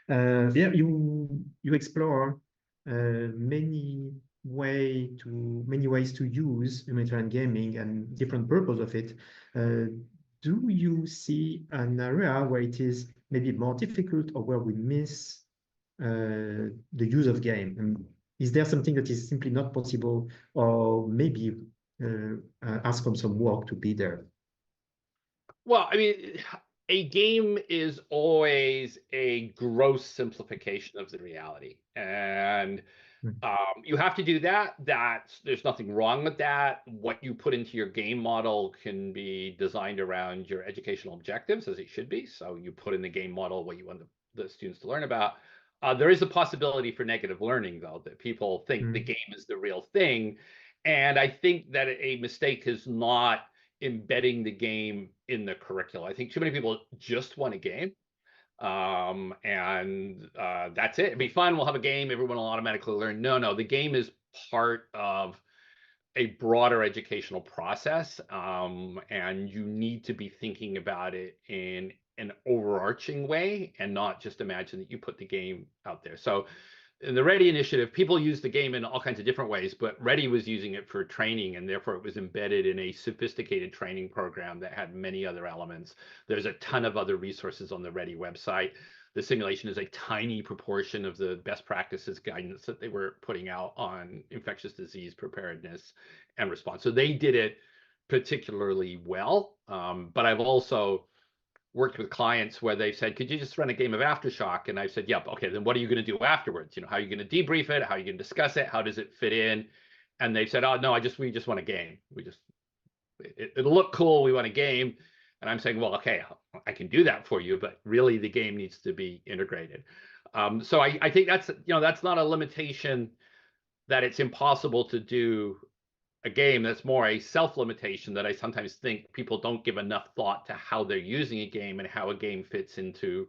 Yeah, you explore many ways to use humanitarian gaming and different purpose of it. Do you see an area where it is maybe more difficult or where we miss the use of game? And is there something that is simply not possible, or maybe ask from some work to be there? Well, I mean, a game is always a gross simplification of the reality. And you have to do that. There's nothing wrong with that. What you put into your game model can be designed around your educational objectives, as it should be. So you put in the game model what you want the students to learn about. There is a possibility for negative learning, though, that people think the game is the real thing. And I think that a mistake is not embedding the game in the curriculum. I think too many people just want a game. And that's it. It'd be fun. We'll have a game. Everyone will automatically learn. No, the game is part of a broader educational process. And you need to be thinking about it in an overarching way and not just imagine that you put the game out there. So in the READY initiative, people use the game in all kinds of different ways, but READY was using it for training, and therefore it was embedded in a sophisticated training program that had many other elements. There's a ton of other resources on the READY website. The simulation is a tiny proportion of the best practices guidance that they were putting out on infectious disease preparedness and response. So they did it particularly well. But I've also worked with clients where they said, could you just run a game of AFTERSHOCK? And I said, yep, okay, then what are you going to do afterwards? How are you going to debrief it? How are you going to discuss it? How does it fit in? And they said, oh, no, we just want a game. It'll look cool. We want a game. And I'm saying, well, okay, I can do that for you, but really the game needs to be integrated. So I think that's not a limitation that it's impossible to do a game. That's more a self-limitation that I sometimes think people don't give enough thought to how they're using a game and how a game fits into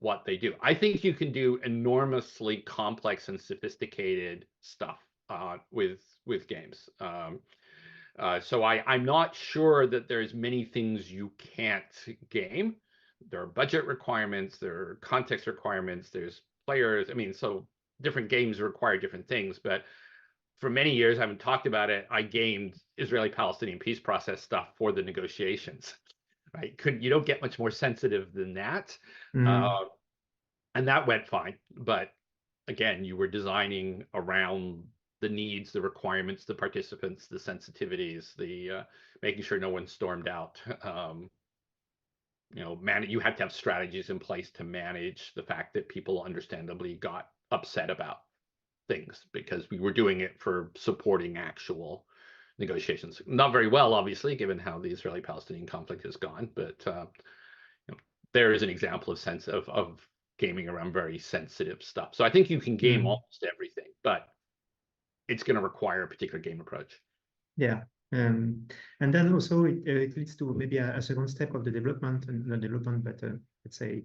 what they do. I think you can do enormously complex and sophisticated stuff with games. So I'm not sure that there's many things you can't game. There are budget requirements, there are context requirements, there's players. I mean, so different games require different things, but for many years, I haven't talked about it, I gamed Israeli-Palestinian peace process stuff for the negotiations, right? You don't get much more sensitive than that. And that went fine. But again, you were designing around the needs, the requirements, the participants, the sensitivities, the making sure no one stormed out. You had to have strategies in place to manage the fact that people understandably got upset about things because we were doing it for supporting actual negotiations. Not very well, obviously, given how the Israeli-Palestinian conflict has gone, but there is an example of gaming around very sensitive stuff. So I think you can game almost everything, but it's going to require a particular game approach. Yeah. And then also it leads to maybe a second step of the development, and not development, but let's say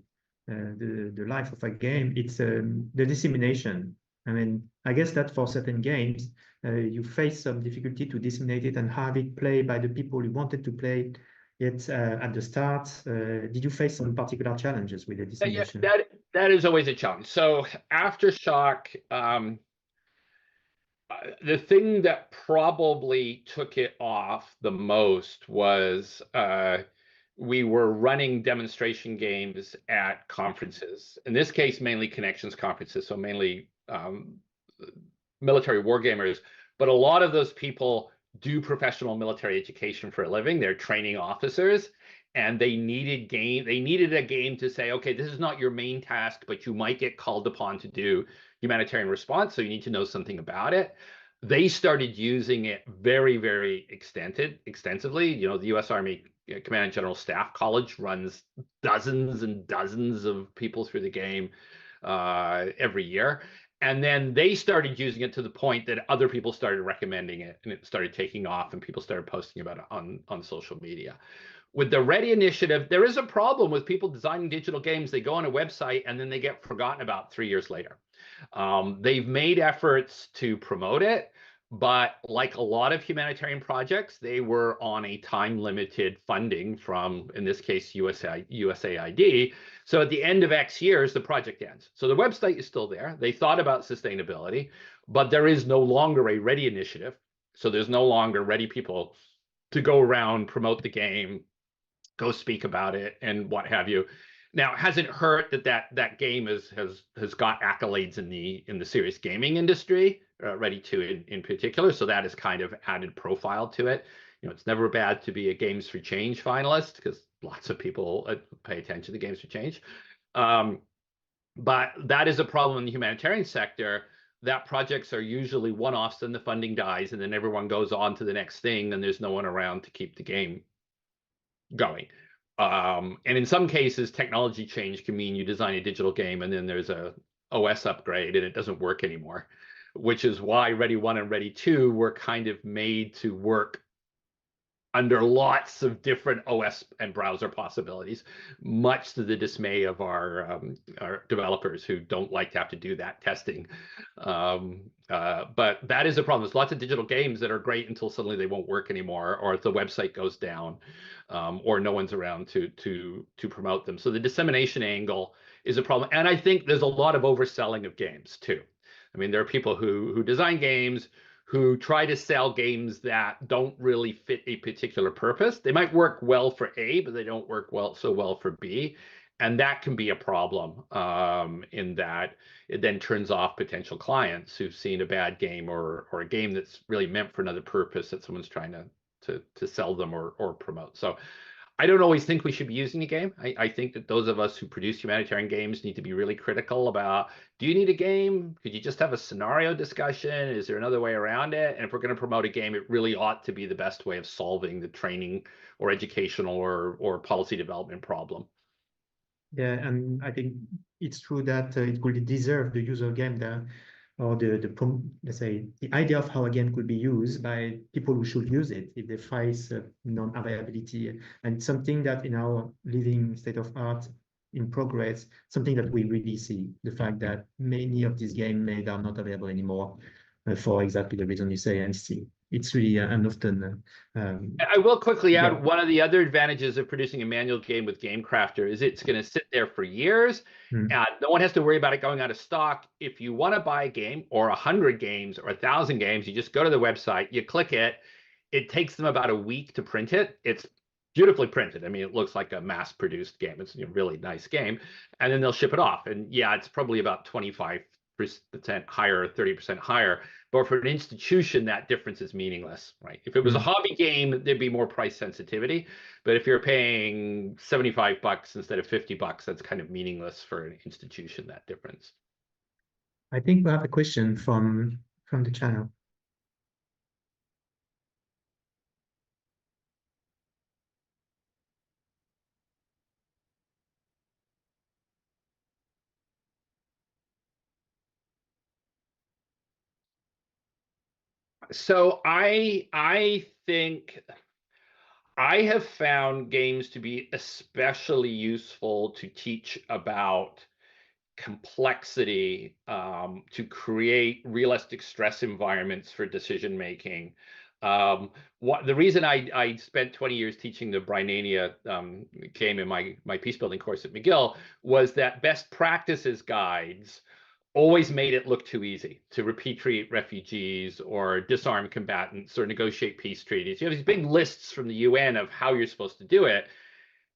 the life of a game. It's the dissemination. I mean, I guess that for certain games, you face some difficulty to disseminate it and have it played by the people you wanted to play it at the start. Did you face some particular challenges with the dissemination? Yeah, that is always a challenge. So AFTERSHOCK, the thing that probably took it off the most was we were running demonstration games at conferences. In this case, mainly connections conferences, so mainly military war gamers. But a lot of those people do professional military education for a living. They're training officers, and they needed a game to say, okay, this is not your main task, but you might get called upon to do humanitarian response, so you need to know something about it. They started using it very, very extensively. The U.S. Army Command and General Staff College runs dozens and dozens of people through the game every year. And then they started using it to the point that other people started recommending it, and it started taking off, and people started posting about it on social media. With the Ready initiative, there is a problem with people designing digital games. They go on a website and then they get forgotten about 3 years later. They've made efforts to promote it, but like a lot of humanitarian projects, they were on a time-limited funding from, in this case, USAID. So at the end of X years, the project ends. So the website is still there. They thought about sustainability, but there is no longer a Ready initiative. So there's no longer Ready people to go around, promote the game, go speak about it, and what have you. Now, has it hurt that game has got accolades in the serious gaming industry, Ready 2 in particular? So that has kind of added profile to it. It's never bad to be a Games for Change finalist because lots of people pay attention to Games for Change. But that is a problem in the humanitarian sector, that projects are usually one-offs and the funding dies, and then everyone goes on to the next thing, and there's no one around to keep the game going. And in some cases, technology change can mean you design a digital game and then there's a OS upgrade and it doesn't work anymore, which is why Ready 1 and Ready 2 were kind of made to work under lots of different OS and browser possibilities, much to the dismay of our developers who don't like to have to do that testing. But that is a problem. There's lots of digital games that are great until suddenly they won't work anymore, or the website goes down, or no one's around to promote them. So the dissemination angle is a problem. And I think there's a lot of overselling of games too. I mean, there are people who design games who try to sell games that don't really fit a particular purpose. They might work well for A, but they don't work so well for B. And that can be a problem in that it then turns off potential clients who've seen a bad game or a game that's really meant for another purpose that someone's trying to sell them or promote. So I don't always think we should be using a game. I think that those of us who produce humanitarian games need to be really critical about, do you need a game? Could you just have a scenario discussion? Is there another way around it? And if we're going to promote a game, it really ought to be the best way of solving the training or educational or policy development problem. Yeah, and I think it's true that it could deserve the user game there, or let's say the idea of how a game could be used by people who should use it if they face non-availability, and something that in our living state of art in progress, something that we really see, the fact that many of these games made are not available anymore for exactly the reason you say, and see. it's really and often. I will quickly add one of the other advantages of producing a manual game with GameCrafter is it's going to sit there for years. No one has to worry about it going out of stock. If you want to buy a game or 100 games or 1,000 games, you just go to the website, you click it. It takes them about a week to print it. It's beautifully printed. I mean, it looks like a mass-produced game. It's a really nice game. And then they'll ship it off. And yeah, it's probably about 25% higher or 30% higher. But for an institution, that difference is meaningless, right? If it was a hobby game, there'd be more price sensitivity. But if you're paying $75 instead of $50, that's kind of meaningless for an institution, that difference. I think we have a question from the channel. So I think I have found games to be especially useful to teach about complexity, to create realistic stress environments for decision making. The reason I spent 20 years teaching the Brynenia game in my peace building course at McGill was that best practices guides always made it look too easy to repatriate refugees or disarm combatants or negotiate peace treaties. You have these big lists from the UN of how you're supposed to do it.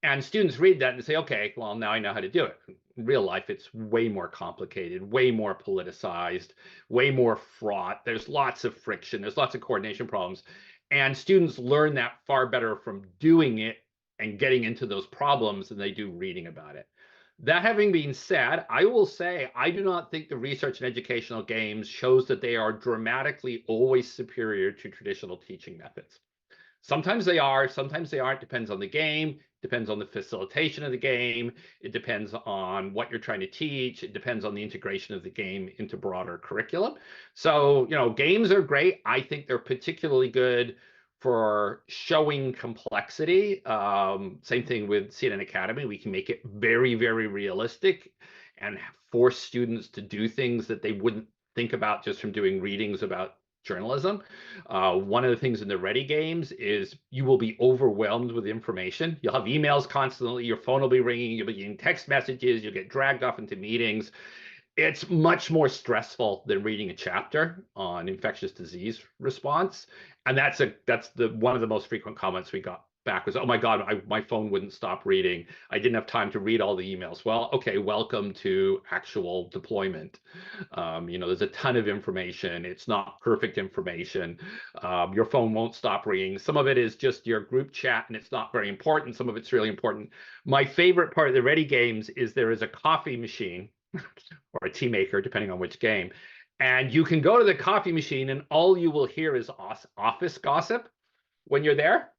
And students read that and say, okay, well, now I know how to do it. In real life, it's way more complicated, way more politicized, way more fraught. There's lots of friction. There's lots of coordination problems. And students learn that far better from doing it and getting into those problems than they do reading about it. That having been said, I will say I do not think the research in educational games shows that they are dramatically always superior to traditional teaching methods. Sometimes they are, sometimes they aren't, depends on the game, depends on the facilitation of the game, it depends on what you're trying to teach, it depends on the integration of the game into broader curriculum. So, games are great. I think they're particularly good for showing complexity. Same thing with CNN Academy. We can make it very, very realistic and force students to do things that they wouldn't think about just from doing readings about journalism. One of the things in the Ready games is you will be overwhelmed with information. You'll have emails constantly, your phone will be ringing, you'll be getting text messages, you'll get dragged off into meetings. It's much more stressful than reading a chapter on infectious disease response. And that's one of the most frequent comments we got back was, oh my God, my phone wouldn't stop reading. I didn't have time to read all the emails. Well, okay, welcome to actual deployment. There's a ton of information. It's not perfect information. Your phone won't stop ringing. Some of it is just your group chat and it's not very important. Some of it's really important. My favorite part of the Ready games is there is a coffee machine or a tea maker, depending on which game. And you can go to the coffee machine and all you will hear is office gossip when you're there.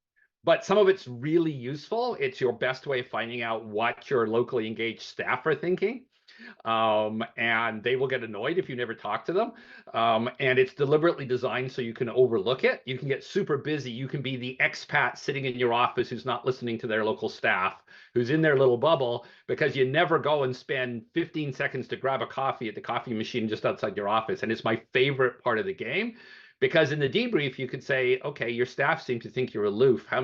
But some of it's really useful. It's your best way of finding out what your locally engaged staff are thinking. And they will get annoyed if you never talk to them. And it's deliberately designed so you can overlook it. You can get super busy. You can be the expat sitting in your office who's not listening to their local staff, who's in their little bubble, because you never go and spend 15 seconds to grab a coffee at the coffee machine just outside your office. And it's my favorite part of the game. Because in the debrief, you could say, okay, your staff seem to think you're aloof. How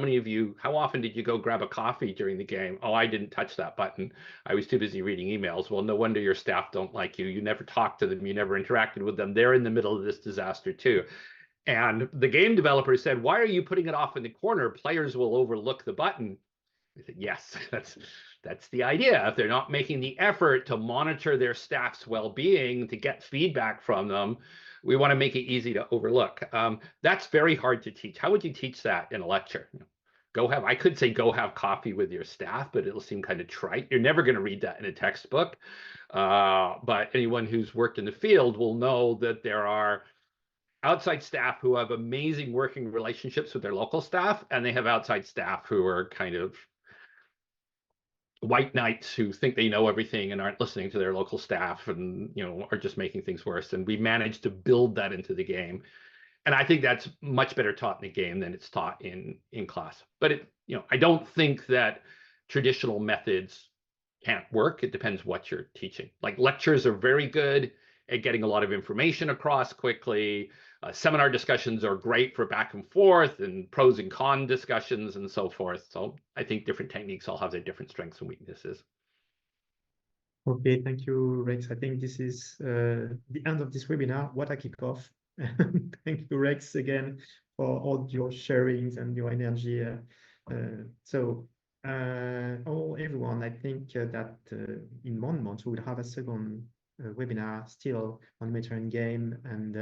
often did you go grab a coffee during the game? Oh, I didn't touch that button. I was too busy reading emails. Well, no wonder your staff don't like you. You never talked to them. You never interacted with them. They're in the middle of this disaster too. And the game developer said, why are you putting it off in the corner? Players will overlook the button. I said, yes, that's the idea. If they're not making the effort to monitor their staff's well-being, to get feedback from them, we want to make it easy to overlook. That's very hard to teach. How would you teach that in a lecture? I could say go have coffee with your staff, but it'll seem kind of trite. You're never going to read that in a textbook. But anyone who's worked in the field will know that there are outside staff who have amazing working relationships with their local staff, and they have outside staff who are kind of white knights who think they know everything and aren't listening to their local staff and are just making things worse. And we managed to build that into the game. And I think that's much better taught in the game than it's taught in class. But I don't think that traditional methods can't work. It depends what you're teaching. Like lectures are very good at getting a lot of information across quickly. Seminar discussions are great for back and forth and pros and con discussions and so forth. So I think different techniques all have their different strengths and weaknesses. Okay, thank you, Rex. I think this is the end of this webinar. What a kickoff. Thank you, Rex, again, for all your sharings and your energy. Everyone, I think that in 1 month, we will have a second webinar still on humanitarian game, and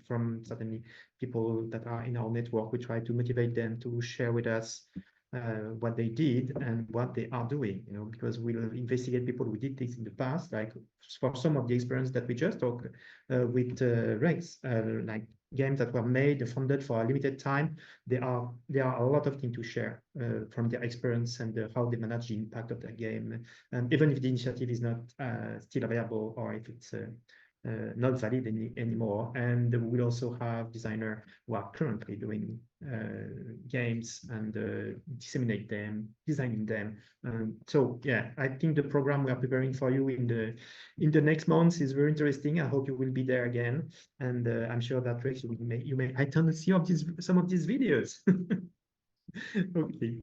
from certainly people that are in our network, we try to motivate them to share with us what they did and what they are doing, because we'll investigate people who did things in the past, like for some of the experience that we just talked with Rex, like games that were made and funded for a limited time. There are a lot of things to share from their experience and how they manage the impact of that game, and even if the initiative is not still available, or if it's not valid anymore. And we'll also have designers who are currently doing games and disseminate them, designing them. So yeah, I think the program we are preparing for you in the next months is very interesting. I hope you will be there again, and I'm sure that Rex, you may attend some of these videos. Okay.